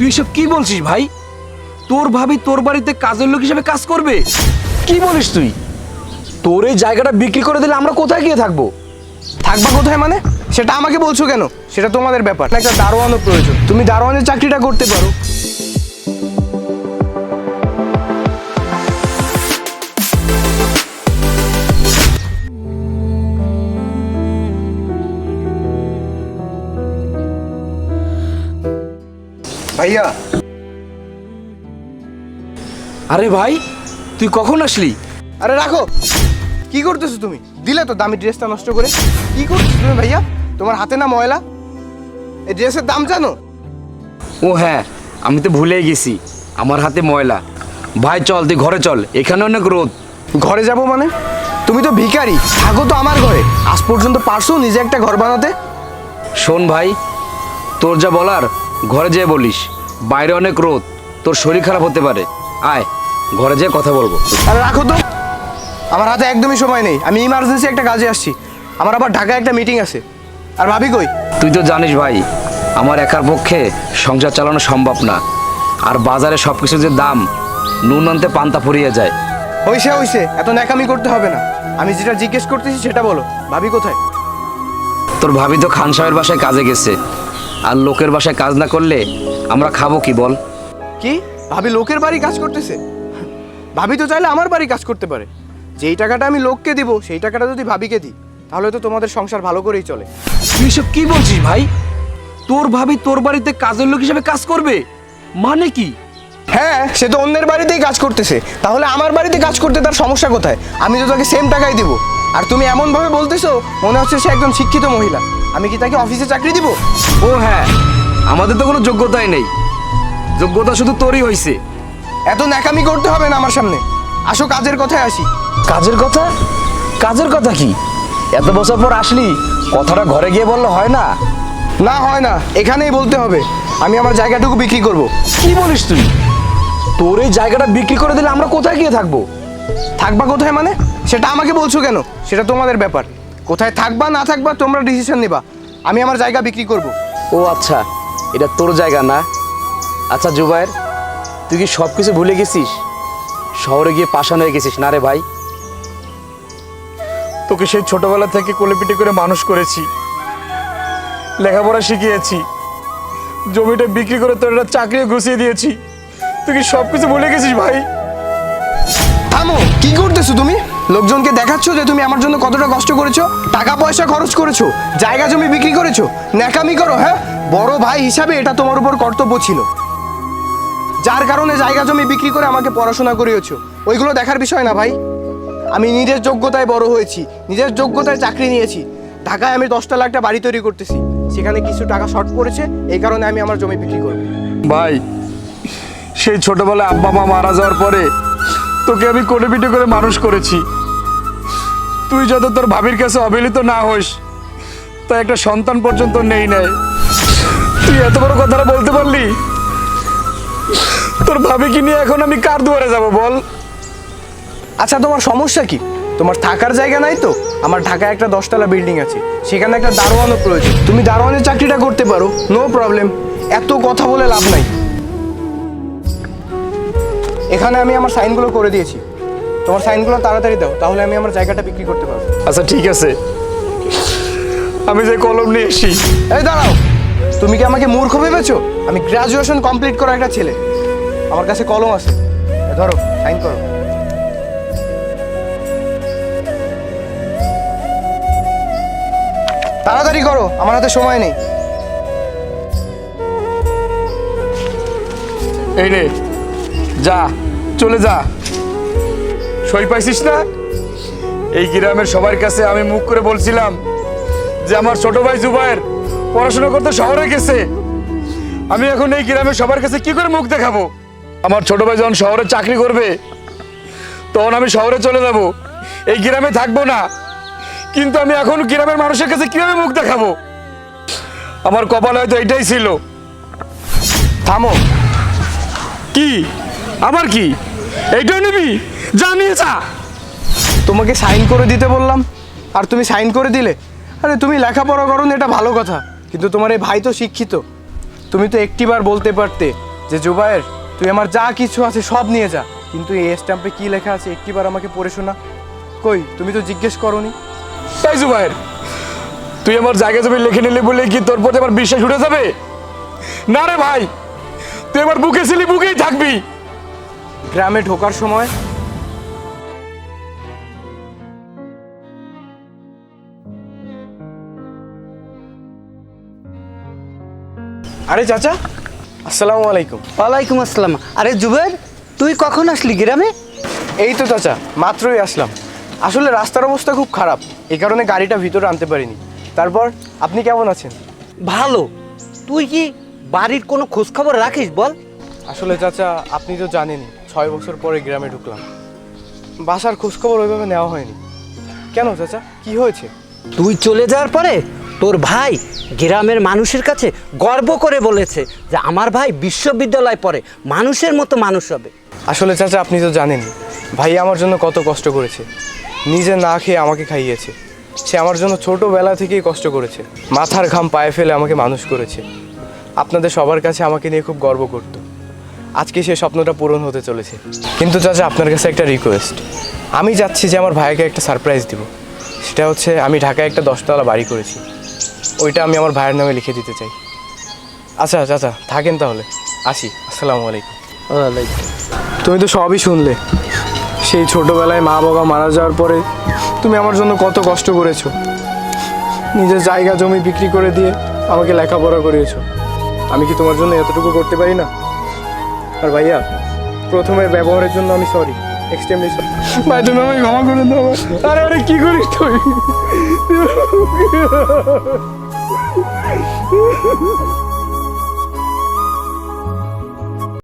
তুই এসব কি বলছিস ভাই? তোর ভাবি তোর বাড়িতে কাজের লোক হিসেবে কাজ করবে? কি বলিস তুই? তোর এই জায়গাটা বিক্রি করে দিলে আমরা কোথায় গিয়ে থাকবো? থাকবা কোথায় মানে? সেটা আমাকে বলছো কেন? সেটা তোমাদের ব্যাপার। একটা দারোয়ানও প্রয়োজন, তুমি দারোয়ানের চাকরিটা করতে পারো। ভাইয়া। আরে ভাই, তুই কখন আসলি? আরে রাখো, কি করতেছো তুমি? দিলে তো দামি ড্রেসটা নষ্ট করে। কি করতেছো তুমি ভাইয়া? তোমার হাতে না ময়লা? এই ড্রেসের দাম জানো? ও হ্যাঁ, আমি তো ভুলেই গেছি, আমার হাতে ময়লা। ভাই চল, তুই ঘরে চল, এখানে অনেক রোদ। ঘরে যাব মানে? তুমি তো ভিখারি, থাকো তো আমার ঘরে। আজ পর্যন্ত পারছো নিজে একটা ঘর বানাতে? শোন ভাই, তোর যা বলার ঘরে যেয়ে বলিস। বাইরে অনেক রোদ, তোর শরীর খারাপ হতে পারে। আয়, ঘরে যেয়ে কথা বলবো। আরে রাখো তো, আমার হাতে একদমই সময় নেই। আমি ইমার্জেন্সি একটা কাজে আসছি, আমার আবার ঢাকায় একটা মিটিং আছে। আর ভাবি কই? তুই তো জানিস ভাই, আমার একার পক্ষে সংসার চালানো সম্ভব না। আর বাজারে সব কিছু যে দাম, নুন আনতে পান্তা ফুরিয়ে যায়। হইছে, এত ন্যাকামি করতে হবে না। আমি যেটা জিজ্ঞেস করতেছি সেটা বলো, ভাবি কোথায়? তোর ভাবি তো খান সাহেবের বাসায় কাজে গেছে। আর লোকের বাসায় কাজ না করলে আমরা খাবো কি বল? কি ভাবি লোকের বাড়ি কাজ করতেছে? ভাবি তো চাইলে আমার বাড়ি কাজ করতে পারে। যেই টাকাটা আমি লোককে দিব সেই টাকাটা যদি ভাবিকে দিই, তাহলে তো তোমাদের সংসার ভালো করেই চলে। তুই সব কি বলছিস ভাই? তোর ভাবি তোর বাড়িতে কাজের লোক হিসেবে কাজ করবে মানে কি? হ্যাঁ, সে তো অন্যের বাড়িতেই কাজ করতেছে, তাহলে আমার বাড়িতে কাজ করতে তার সমস্যা কোথায়? আমি তো তাকে সেম টাকাই দিব। আর তুমি এমনভাবে বলতেছো মনে হচ্ছে সে একদম শিক্ষিত মহিলা। আমি কি তাকে অফিসে চাকরি দিব? ও হ্যাঁ, আমাদের তো কোনো যোগ্যতাই নেই, যোগ্যতা শুধু তোরই হয়েছে। এত ন্যাকামি করতে হবে না আমার সামনে। আসো কাজের কথায় আসি। কাজের কথা? কাজের কথা কি? এত বছর পর আসলি, কথাটা ঘরে গিয়ে বললে হয় না? না হয় না, এখানেই বলতে হবে। আমি আমার জায়গাটুকু বিক্রি করব। কি বলিস তুই? তোর এই জায়গাটা বিক্রি করে দিলে আমরা কোথায় গিয়ে থাকবো? থাকবা কোথায় মানে? সেটা আমাকে বলছো কেন? সেটা তোমাদের ব্যাপার। কোথায় থাকবা না থাকবা তোমরা ডিসিশন নিবা। আমি আমার জায়গা বিক্রি করব। ও আচ্ছা, এটা তোর জায়গা না? আচ্ছা জুবায়ের, তুই কি সব কিছু ভুলে গেছিস? শহরে গিয়ে পাষাণ হয়ে গেছিস না রে ভাই? তোকে সেই ছোটবেলা থেকে কোলেপিটি করে মানুষ করেছি, লেখাপড়া শিখিয়েছি, জমিটা বিক্রি করে তোর একটা চাকরিও ঘুষিয়ে দিয়েছি। তুই কি সব কিছু ভুলে গেছিস ভাই? থামো, কি করতেছো তুমি? লোকজনকে দেখাচ্ছ যে তুমি আমার জন্য কতটা কষ্ট করেছো, টাকা পয়সা খরচ করেছো, জায়গা জমি বিক্রি করেছো। ন্যাকামি করো? হ্যাঁ, বড় ভাই হিসাবে এটা তোমার উপর কর্তব্য ছিল। যার কারণে জায়গা জমি বিক্রি করে আমাকে পড়াশোনা করিয়েছো, ওইগুলো দেখার বিষয় না ভাই। আমি নিজের যোগ্যতায় বড় হয়েছি, নিজের যোগ্যতায় চাকরি নিয়েছি। ঢাকায় আমি 10টা লাখ বাড়ি তৈরি করতেছি, সেখানে কিছু টাকা শর্ট পড়েছে, এই কারণে আমি আমার জমি বিক্রি করবো। ভাই, সেই ছোটবেলায় আব্বা মা মারা যাওয়ার পরে তোকে আমি কোলেপিটি করে মানুষ করেছি। তুই যত তোর ভাবির কাছে অবহেলিত না হইস, তা একটা সন্তান পর্যন্ত নেই নাই। তুই এত বড় কথাটা বলতে পারলি? তোর ভাবিকে নিয়ে এখন আমি কার দুয়ারে যাব বল? আচ্ছা, তোমার সমস্যা কি? তোমার থাকার জায়গা নাই তো? আমার ঢাকায় একটা 10তলা বিল্ডিং আছে, সেখানে একটা দারোয়ানও প্রয়োজন। তুমি দারোয়ানের চাকরিটা করতে পারো, নো প্রবলেম। এত কথা বলে লাভ নাই। এখানে আমি আমার সাইনগুলো করে দিয়েছি, তোমার সাইনগুলো তাড়াতাড়ি দাও, তাহলে আমি আমার জায়গাটা বিক্রি করতে পারবো। আচ্ছা ঠিক আছে, আমি যে কলম নিয়ে এসি। এই দাঁড়াও, তুমি কি আমাকে মূর্খ ভেবেছো? আমি গ্রাজুয়েশন কমপ্লিট করা একটা ছেলে, আমার কাছে কলম আছে। ধরো, সাইন করো। তাড়াতাড়ি করো, আমার হাতে সময় নেই। এই নে, যা, চলে যা। সই পাইছিস না? এই গ্রামের সবার কাছে আমি মুখ করে বলছিলাম যে আমার ছোট ভাই জুবায়ের পড়াশোনা করতে শহরে গেছে। আমি এখন এই গ্রামের সবার কাছে কি করে মুখ দেখাবো? আমার ছোট ভাই যখন শহরে চাকরি করবে, তখন আমি শহরে চলে যাব, এই গ্রামে থাকবো না। কিন্তু আমি এখন গ্রামের মানুষের কাছে কিভাবে মুখ দেখাবো? আমার কপালে হয়তো এটাই ছিল। থামো। কি আবার কি? এইটাও নিবি? জানিয়ে যা। তোমাকে সাইন করে দিতে বললাম আর তুমি সাইন করে দিলে। আরে তুমি লেখাপড়া করো না, এটা ভালো কথা, কিন্তু তোমার এই ভাই তো শিক্ষিত। তুমি তো একটিবার বলতে পারতে যে জুবায়ের, তুই আমার যা কিছু আছে সব নিয়ে যা, কিন্তু এই স্ট্যাম্পে কি লেখা আছে একটিবার আমাকে পড়ে শোনা। কই, তুমি তো জিজ্ঞেস করনি। তাই জুবাইর, তুই আমার জায়গা জমি লিখে নিলি বলে কি তোর প্রতি আমার বিশ্বাস উঠে যাবে? না রে ভাই, তুই আমার বুকে ছিলি, বুকেই থাকবি। গ্রামে ঢোকার সময় আরে চাচা, আসসালামু আলাইকুম। ওয়ালাইকুম আসসালাম। আরে জুবের, তুই কখন আসলি গ্রামে? এই তো চাচা, মাত্রই আসলাম। আসলে রাস্তার অবস্থা খুব খারাপ, এই কারণে গাড়িটা ভিতরে আনতে পারিনি। তারপর আপনি কেমন আছেন? ভালো। তুই কি বাড়ির কোনো খোঁজ খবর রাখিস বল? আসলে চাচা, আপনি তো জানেনই 6 বছর পরে গ্রামে ঢুকলাম, বাসার খোঁজখবর ওইভাবে নেওয়া হয়নি। কেন চাচা, কি হয়েছে? তুই চলে যাওয়ার পরে তোর ভাই গ্রামের মানুষের কাছে গর্ব করে বলেছে যে আমার ভাই বিশ্ববিদ্যালয় পড়ে, মানুষের মতো মানুষ হবে। আসলে চাচা, আপনি তো জানেনই ভাই আমার জন্য কত কষ্ট করেছে, নিজে না খেয়ে আমাকে খাইয়েছে। সে আমার জন্য ছোটোবেলা থেকেই কষ্ট করেছে, মাথার ঘাম পায়ে ফেলে আমাকে মানুষ করেছে। আপনাদের সবার কাছে আমাকে নিয়ে খুব গর্ব করতো। আজকে সে স্বপ্নটা পূরণ হতে চলেছে। কিন্তু চাচা, আপনার কাছে একটা রিকোয়েস্ট। আমি চাচ্ছি যে আমার ভাইকে একটা সারপ্রাইজ দিব। সেটা হচ্ছে, আমি ঢাকায় একটা 10তলা বাড়ি করেছি, ওইটা আমি আমার ভাইয়ের নামে লিখে দিতে চাই। আচ্ছা চাচা, থাকেন তাহলে, আসি। আসসালামু আলাইকুম। তুমি তো সবই শুনলে। সেই ছোটবেলায় মা বাবা মারা যাওয়ার পরে তুমি আমার জন্য কত কষ্ট করেছো, নিজের জায়গা জমি বিক্রি করে দিয়ে আমাকে লেখাপড়া করিয়েছো। আমি কি তোমার জন্য এতটুকু করতে পারি না? আর ভাইয়া, প্রথমের ব্যবহারের জন্য আমি সরি, এক্সট্রিমলি সরি। ভাই, তুমি আমাকে ক্ষমা করে দাও। আরে আরে, কি করিস তুই?